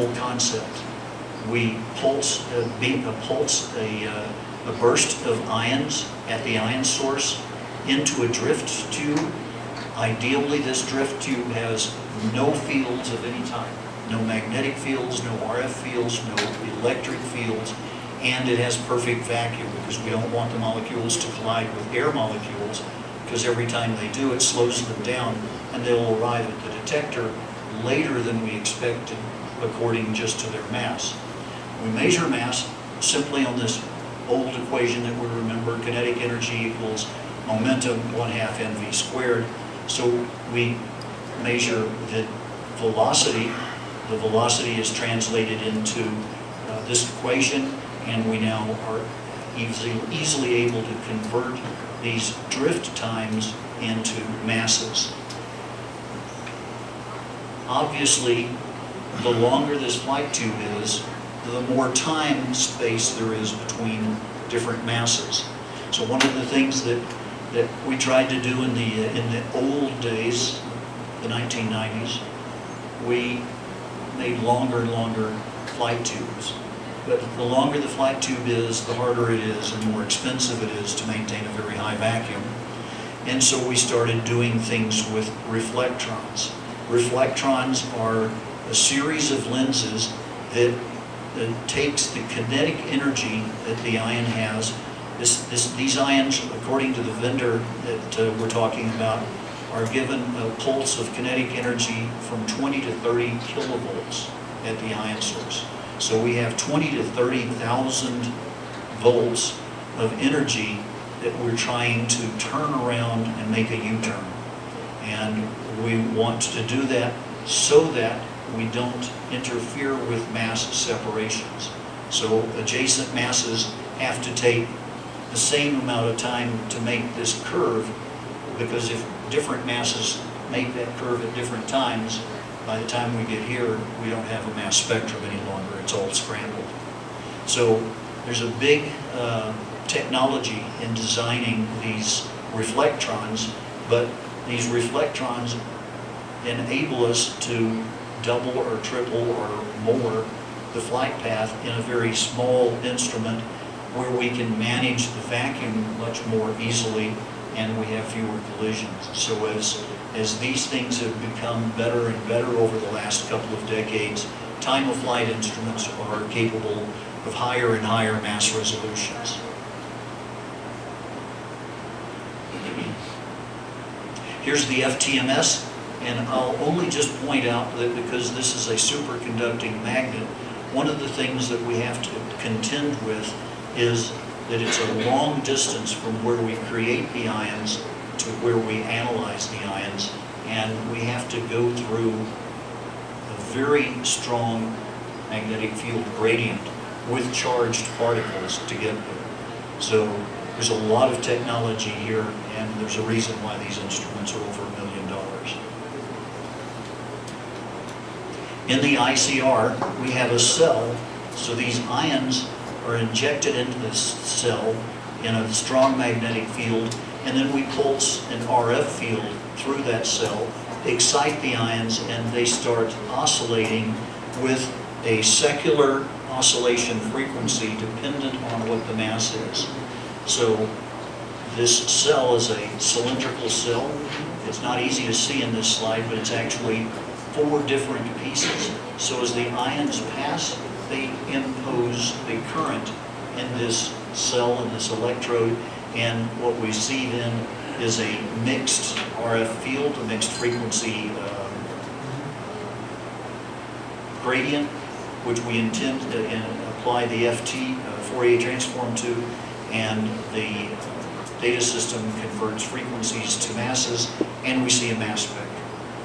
simple concept. We pulse a burst of ions at the ion source into a drift tube. Ideally, this drift tube has no fields of any type, no magnetic fields, no RF fields, no electric fields, and it has perfect vacuum because we don't want the molecules to collide with air molecules, because every time they do, it slows them down and they'll arrive at the detector later than we expected according just to their mass. We measure mass simply on this old equation that we remember: kinetic energy equals momentum 1/2 mv squared. So we measure the velocity. The velocity is translated into this equation, and we now are easily able to convert these drift times into masses. Obviously, the longer this flight tube is, the more time space there is between different masses. So one of the things that we tried to do in the old days, the 1990s, we made longer and longer flight tubes. But the longer the flight tube is, the harder it is and the more expensive it is to maintain a very high vacuum. And so we started doing things with reflectrons. Reflectrons are a series of lenses that takes the kinetic energy that the ion has. These ions, according to the vendor that we're talking about, are given a pulse of kinetic energy from 20 to 30 kilovolts at the ion source. So we have 20 to 30,000 volts of energy that we're trying to turn around and make a U-turn. And we want to do that so that we don't interfere with mass separations. So adjacent masses have to take the same amount of time to make this curve, because if different masses make that curve at different times, by the time we get here, we don't have a mass spectrum any longer. It's all scrambled. So there's a big technology in designing these reflectrons, but these reflectrons enable us to double or triple or more the flight path in a very small instrument, where we can manage the vacuum much more easily and we have fewer collisions. So as these things have become better and better over the last couple of decades, time-of-flight instruments are capable of higher and higher mass resolutions. Here's the FTMS, and I'll only just point out that because this is a superconducting magnet, one of the things that we have to contend with is that it's a long distance from where we create the ions to where we analyze the ions, and we have to go through a very strong magnetic field gradient with charged particles to get there. So there's a lot of technology here, and there's a reason why these instruments are over $1 million. In the ICR, we have a cell, so these ions are injected into this cell in a strong magnetic field, and then we pulse an RF field through that cell, excite the ions, and they start oscillating with a secular oscillation frequency dependent on what the mass is. So this cell is a cylindrical cell. It's not easy to see in this slide, but it's actually 4 different pieces. So as the ions pass, they impose the current in this cell, in this electrode, and what we see then is a mixed RF field, a mixed frequency gradient, which we intend to apply the Fourier transform to, and the data system converts frequencies to masses, and we see a mass spectrum.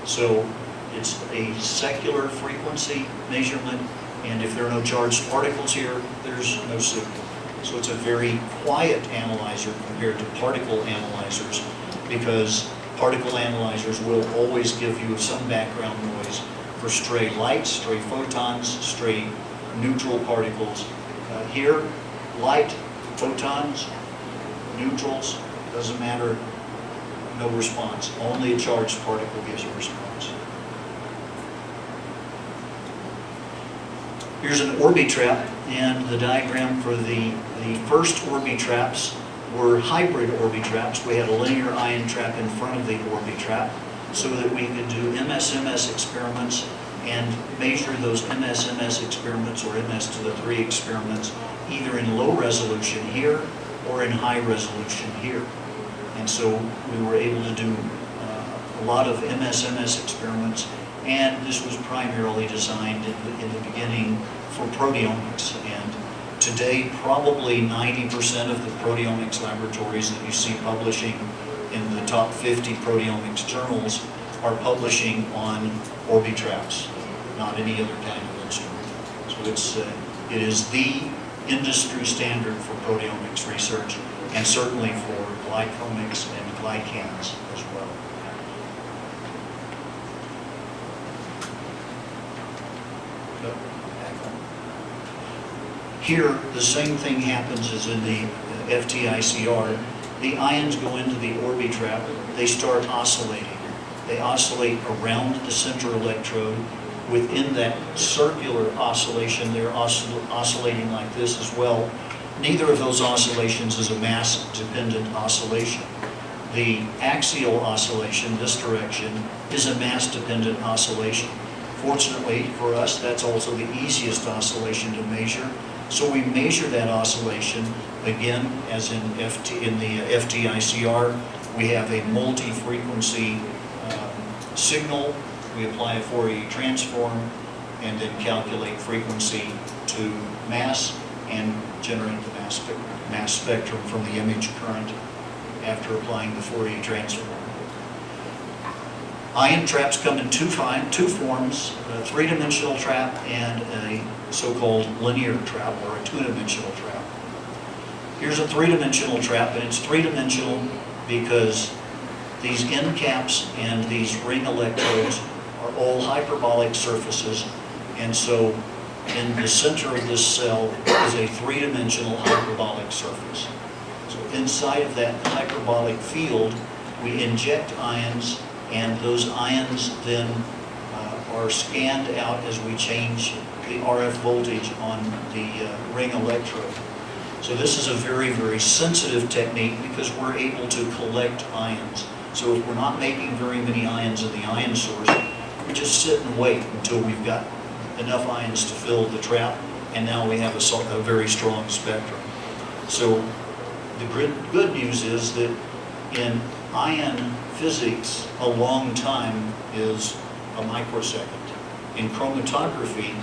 So it's a secular frequency measurement, and if there are no charged particles here, there's no signal. So it's a very quiet analyzer compared to particle analyzers, because particle analyzers will always give you some background noise for stray light, stray photons, stray neutral particles. Here, light, photons, neutrals, doesn't matter, no response. Only a charged particle gives a response. Here's an Orbitrap, and the diagram for the first Orbitraps were hybrid Orbitraps. We had a linear ion trap in front of the Orbitrap so that we could do MS-MS experiments and measure those MS-MS experiments or MS⁻³ experiments either in low resolution here or in high resolution here. And so we were able to do a lot of MS-MS experiments, and this was primarily designed in the beginning for proteomics. And today, probably 90% of the proteomics laboratories that you see publishing in the top 50 proteomics journals are publishing on Orbitraps, not any other kind of instrument. So it is the industry standard for proteomics research, and certainly for glycomics and glycans as well. Here, the same thing happens as in the FTICR. The ions go into the Orbitrap, they start oscillating. They oscillate around the center electrode. Within that circular oscillation, they're oscillating like this as well. Neither of those oscillations is a mass-dependent oscillation. The axial oscillation, this direction, is a mass-dependent oscillation. Fortunately for us, that's also the easiest oscillation to measure. So we measure that oscillation, again, as in the FTICR, we have a multi-frequency signal. We apply a Fourier transform and then calculate frequency to mass and generate the mass spectrum from the image current after applying the Fourier transform. Ion traps come in two forms, a three-dimensional trap and a so-called linear trap, or a two-dimensional trap. Here's a three-dimensional trap, and it's three-dimensional because these end caps and these ring electrodes are all hyperbolic surfaces, and so in the center of this cell is a three-dimensional hyperbolic surface. So inside of that hyperbolic field, we inject ions, and those ions then are scanned out as we change the RF voltage on the ring electrode. So this is a very, very sensitive technique because we're able to collect ions. So if we're not making very many ions in the ion source, we just sit and wait until we've got enough ions to fill the trap, and now we have a very strong spectrum. So the good news is that in ion physics, a long time is a microsecond. In chromatography,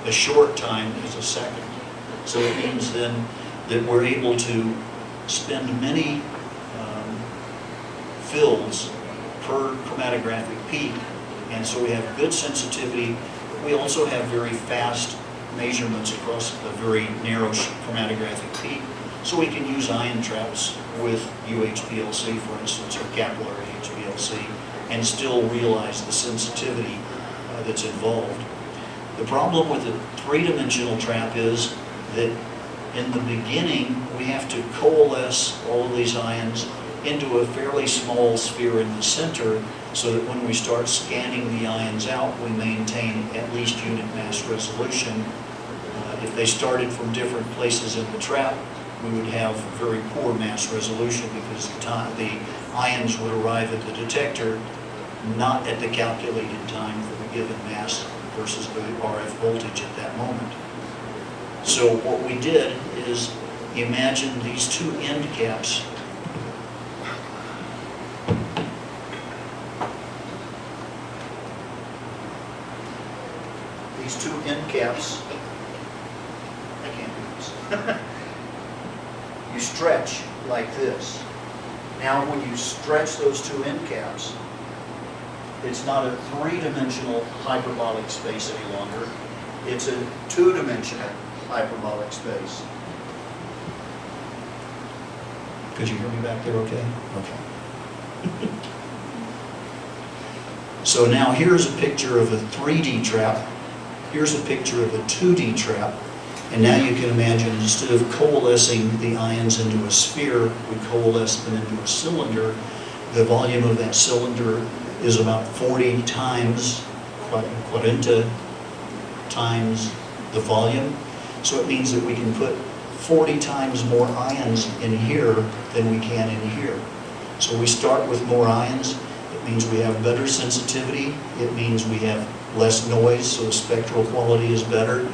a short time is a second. So it means then that we're able to spend many fills per chromatographic peak, and so we have good sensitivity. We also have very fast measurements across a very narrow chromatographic peak, so we can use ion traps with UHPLC, for instance, or capillary HPLC, and still realize the sensitivity that's involved. The problem with a three-dimensional trap is that in the beginning, we have to coalesce all of these ions into a fairly small sphere in the center, so that when we start scanning the ions out, we maintain at least unit mass resolution. If they started from different places in the trap, we would have very poor mass resolution because the ions would arrive at the detector not at the calculated time for the given mass versus the RF voltage at that moment. So what we did is imagine these two end caps. These two end caps, I can't do this. You stretch like this. Now when you stretch those two end caps, it's not a three-dimensional hyperbolic space any longer. It's a two-dimensional hyperbolic space. Could you hear me back there okay? Okay. So now here's a picture of a 3D trap. Here's a picture of a 2D trap. And now you can imagine, instead of coalescing the ions into a sphere, we coalesce them into a cylinder. The volume of that cylinder is about 40 times, 40 times the volume. So it means that we can put 40 times more ions in here than we can in here. So we start with more ions. It means we have better sensitivity. It means we have less noise, so the spectral quality is better.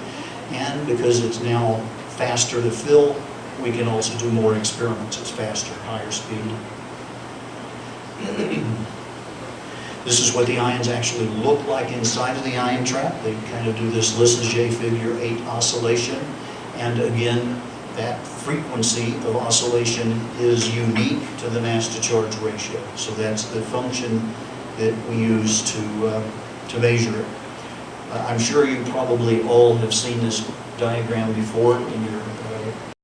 And because it's now faster to fill, we can also do more experiments. It's faster, higher speed. This is what the ions actually look like inside of the ion trap. They kind of do this Lissajous figure 8 oscillation. And again, that frequency of oscillation is unique to the mass to charge ratio. So that's the function that we use to measure it. I'm sure you probably all have seen this diagram before in your